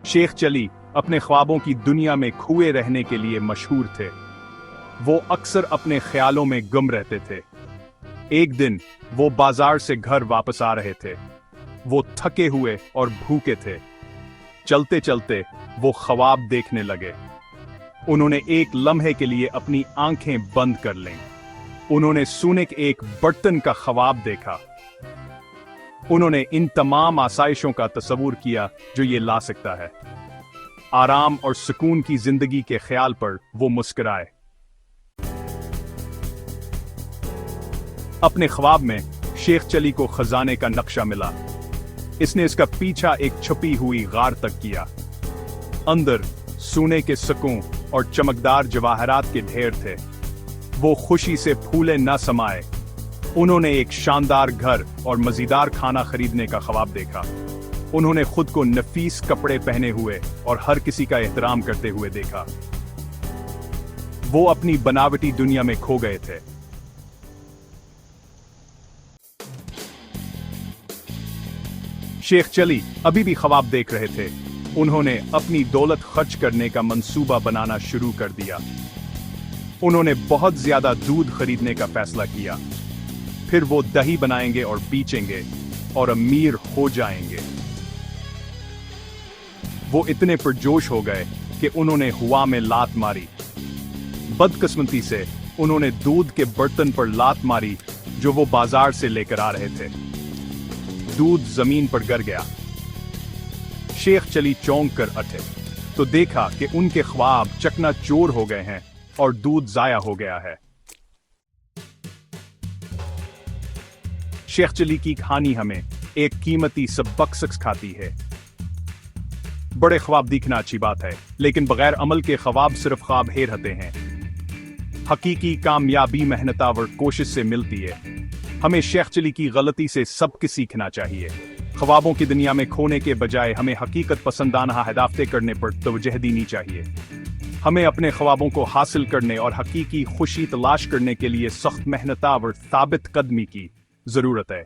शेख चली अपने ख्वाबों की दुनिया में खोए रहने के लिए मशहूर थे। वो अक्सर अपने ख्यालों में गुम रहते थे। एक दिन वो बाजार से घर वापस आ रहे थे। वो थके हुए और भूखे थे। चलते चलते वो ख्वाब देखने लगे। उन्होंने एक लम्हे के लिए अपनी आंखें बंद कर लीं। उन्होंने सोने के एक बर्तन का ख्वाब देखा। उन्होंने इन तमाम आसाइशों का तस्वुर किया जो ये ला सकता है। आराम और सुकून की जिंदगी के ख्याल पर वो मुस्कुराए। अपने ख्वाब में शेख चली को खजाने का नक्शा मिला। इसने इसका पीछा एक छुपी हुई गार तक किया। अंदर सोने के सिक्कों और चमकदार जवाहरात के ढेर थे। वो खुशी से फूले न समाए। उन्होंने एक शानदार घर और मजेदार खाना खरीदने का ख्वाब देखा। उन्होंने खुद को नफीस कपड़े पहने हुए और हर किसी का एहतराम करते हुए देखा। वो अपनी बनावटी दुनिया में खो गए थे। शेख चली अभी भी ख्वाब देख रहे थे। उन्होंने अपनी दौलत खर्च करने का मंसूबा बनाना शुरू कर दिया। उन्होंने बहुत ज्यादा दूध खरीदने का फैसला किया। फिर वो दही बनाएंगे और बेचेंगे और अमीर हो जाएंगे। वो इतने पुरजोश हो गए कि उन्होंने हवा में लात मारी। बदकिस्मती से उन्होंने दूध के बर्तन पर लात मारी जो वो बाजार से लेकर आ रहे थे। दूध जमीन पर गिर गया। शेख चली चौंक कर उठे तो देखा कि उनके ख्वाब चकनाचूर हो गए हैं और दूध जाया हो गया है। शेख चली की कहानी हमें एक कीमती सबक सिखाती है। बड़े ख्वाब दिखना अच्छी बात है, लेकिन बगैर अमल के ख्वाब सिर्फ ख्वाब ही रहते हैं। हकीकी कामयाबी मेहनत और कोशिश से मिलती है। हमें शेख चली की गलती से सबक सीखना चाहिए। ख्वाबों की दुनिया में खोने के बजाय हमें हकीकत पसंदाना हदाफते करने पर तवज्जो देनी चाहिए। हमें अपने ख्वाबों को हासिल करने और हकीकी खुशी तलाश करने के लिए सख्त मेहनत और साबित कदमी की जरूरत है।